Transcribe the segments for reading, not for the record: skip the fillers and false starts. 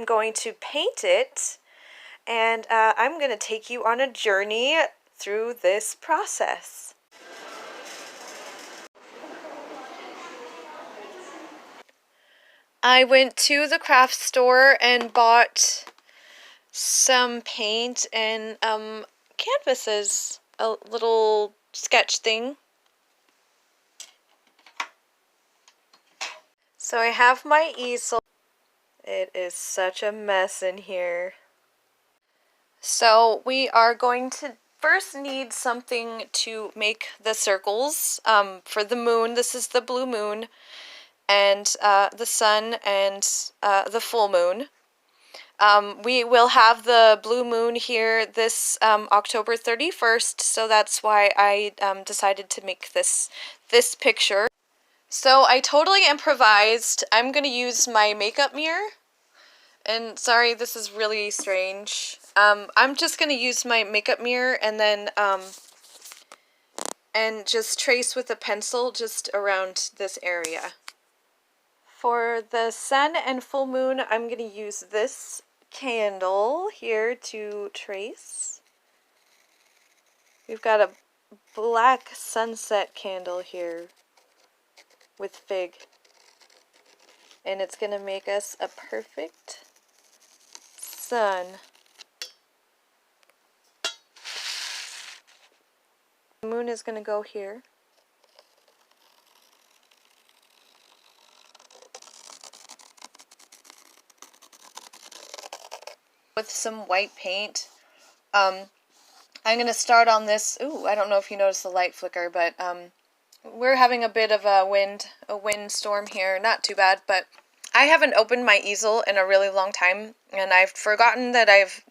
I'm going to paint it, and I'm going to take you on a journey through this process. I went to the craft store and bought some paint and canvases, a little sketch thing. So I have my easel. It is such a mess in here. So we are going to first need something to make the circles. For the moon, this is the blue moon, and the sun, and the full moon. We will have the blue moon here this October 31st, so that's why I decided to make this picture. So I totally improvised. I'm going to use my makeup mirror. And sorry, this is really strange. I'm just going to use my makeup mirror and then and just trace with a pencil just around this area. For the sun and full moon, I'm going to use this candle here to trace. We've got a black sunset candle here with fig. And it's going to make us a perfect sun. The moon is going to go here. With some white paint. I'm going to start on this. Ooh, I don't know if you noticed the light flicker, but we're having a bit of a wind storm here. Not too bad, but I haven't opened my easel in a really long time, and I've forgotten that I've,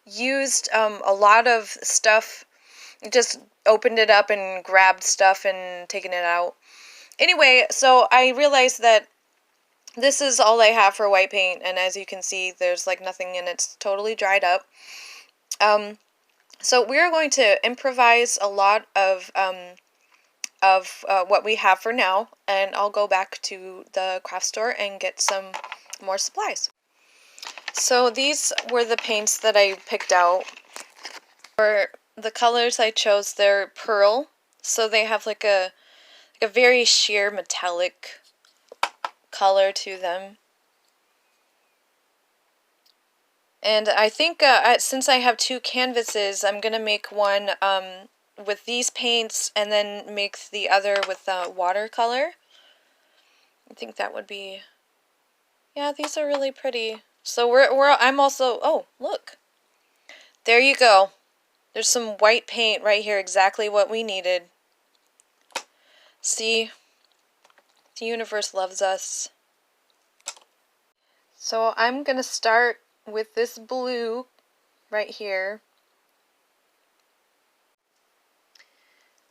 used a lot of stuff, just opened it up and grabbed stuff and taken it out. Anyway, so I realized that this is all I have for white paint, and as you can see, there's like nothing and it's totally dried up. So we're going to improvise a lot of what we have for now, and I'll go back to the craft store and get some more supplies. So these were the paints that I picked out. For the colors I chose, they're pearl, so they have like a very sheer metallic color to them. And I think since I have two canvases, I'm going to make one with these paints and then make the other with watercolor. I think that would be, yeah, these are really pretty. So I'm also, oh, look. There you go. There's some white paint right here, exactly what we needed. See? The universe loves us. So I'm going to start with this blue right here.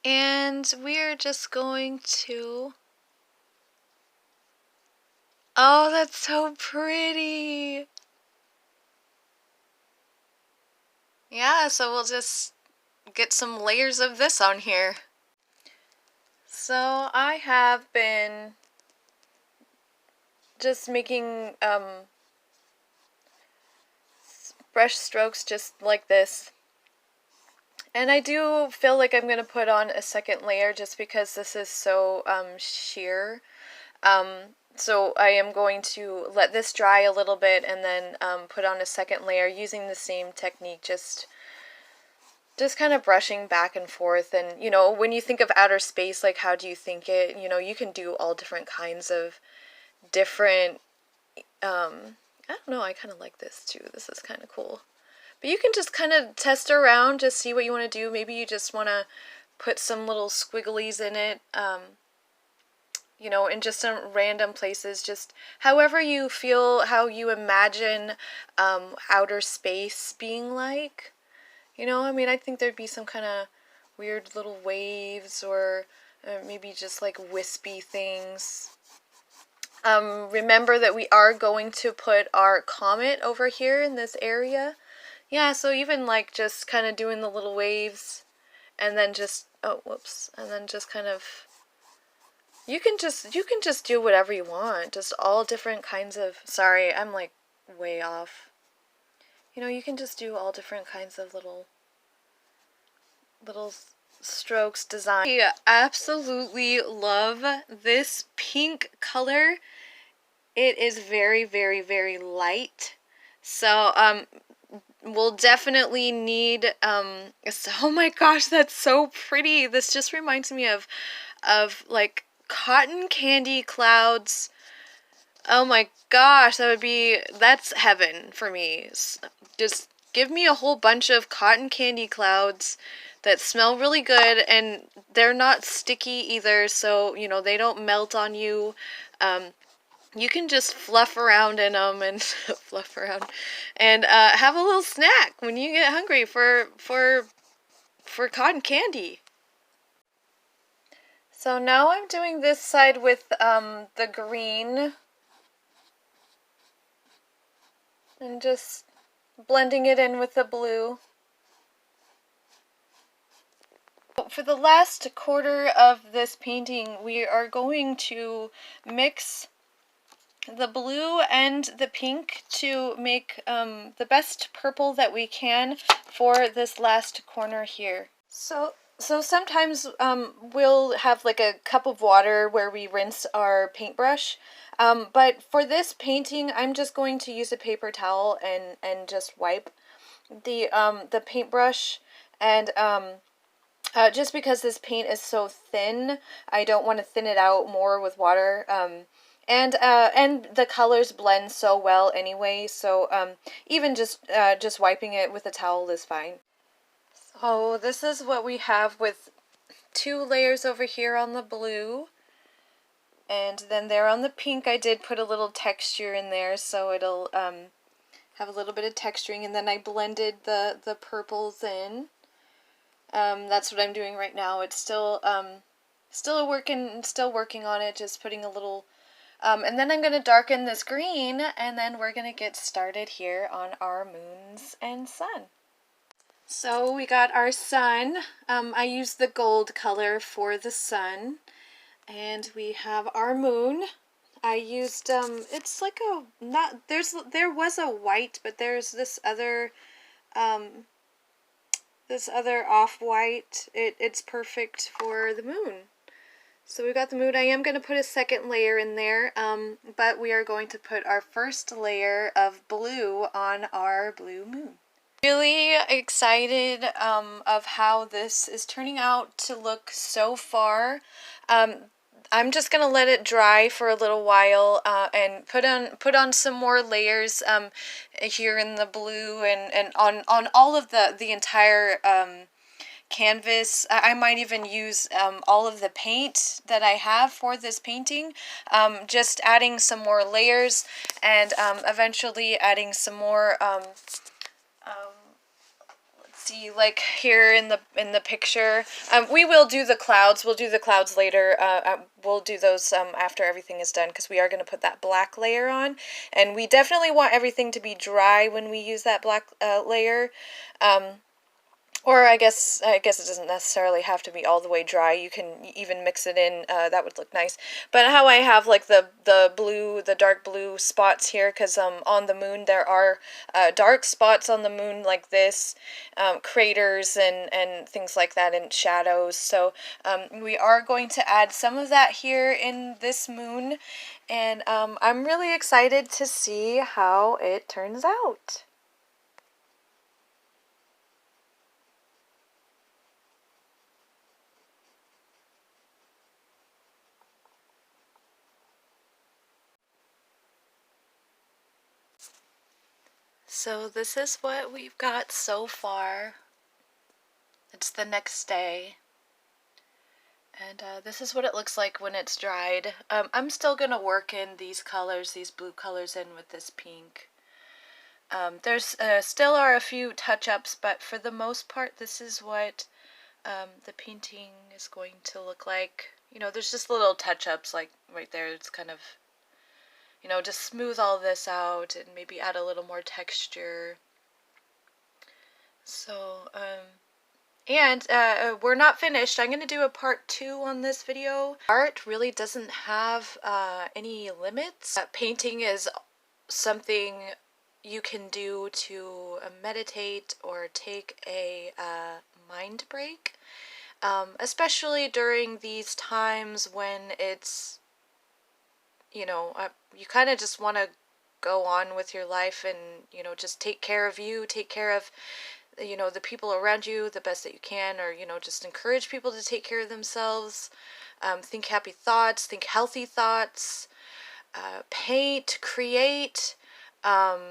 And we're just going to... Oh, that's so pretty! Yeah, so we'll just get some layers of this on here. So I have been just making brush strokes just like this. And I do feel like I'm going to put on a second layer just because this is so sheer. So I am going to let this dry a little bit and then put on a second layer using the same technique, just kind of brushing back and forth. And, when you think of outer space, like how do you think it? You can do all different kinds of different, I don't know, I kind of like this too. This is kind of cool. But you can just kind of test around, just see what you want to do. Maybe you just want to put some little squigglies in it, in just some random places. Just however you feel, how you imagine outer space being like. I think there'd be some kind of weird little waves or maybe just like wispy things. Remember that we are going to put our comet over here in this area. Yeah, so even like just kind of doing the little waves and then just, and then just kind of, You can just do whatever you want. Just all different kinds of, sorry, I'm like way off. You know, you can just do all different kinds of little strokes design. I absolutely love this pink color. It is very, very, very light. So, we'll definitely need, oh my gosh, that's so pretty. This just reminds me of like cotton candy clouds. Oh my gosh, that's heaven for me. Just give me a whole bunch of cotton candy clouds that smell really good, and they're not sticky either, so, you know, they don't melt on you. You can just fluff around in them and fluff around and have a little snack when you get hungry for cotton candy. So now I'm doing this side with the green and just blending it in with the blue. For the last quarter of this painting, we are going to mix the blue and the pink to make the best purple that we can for this last corner here. So sometimes we'll have like a cup of water where we rinse our paintbrush. But for this painting, I'm just going to use a paper towel and just wipe the paintbrush. And just because this paint is so thin, I don't want to thin it out more with water. And the colors blend so well anyway, so even just wiping it with a towel is fine. So this is what we have with 2 layers over here on the blue, and then there on the pink I did put a little texture in there so it'll have a little bit of texturing, and then I blended the purples in. That's what I'm doing right now. It's still working on it, just putting a little. And then I'm going to darken this green, and then we're going to get started here on our moons and sun. So we got our sun. I used the gold color for the sun. And we have our moon. I used, it's like a, not, there was a white, but there's this other off-white. It's perfect for the moon. So we got the moon. I am going to put a second layer in there, but we are going to put our first layer of blue on our blue moon. Really excited of how this is turning out to look so far. I'm just gonna let it dry for a little while and put on some more layers here in the blue and on all of the entire canvas. I might even use all of the paint that I have for this painting, just adding some more layers and eventually adding some more see, like here in the picture, we will do the clouds. We'll do the clouds later. We'll do those after everything is done, because we are going to put that black layer on, and we definitely want everything to be dry when we use that black layer. Or I guess it doesn't necessarily have to be all the way dry. You can even mix it in. That would look nice. But how I have like the dark blue spots here, because on the moon there are dark spots on the moon like this, craters and things like that, and shadows. So we are going to add some of that here in this moon, and I'm really excited to see how it turns out. So this is what we've got so far. It's the next day. And this is what it looks like when it's dried. I'm still going to work in these colors, these blue colors in with this pink. There's still are a few touch-ups, but for the most part this is what the painting is going to look like. You know, there's just little touch-ups like right there. It's kind of, you know, just smooth all this out and maybe add a little more texture. So, And we're not finished. I'm going to do a part 2 on this video. Art really doesn't have any limits. Painting is something you can do to meditate or take a mind break, especially during these times when it's, you know, you kind of just want to go on with your life and, you know, just take care of you, take care of, you know, the people around you the best that you can, or, you know, just encourage people to take care of themselves. Think happy thoughts, think healthy thoughts, paint, create, um,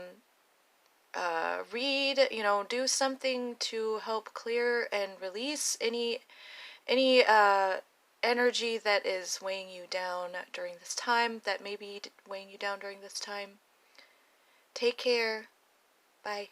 read, you know, do something to help clear and release any energy that is weighing you down during this time, that may be weighing you down during this time. Take care. Bye.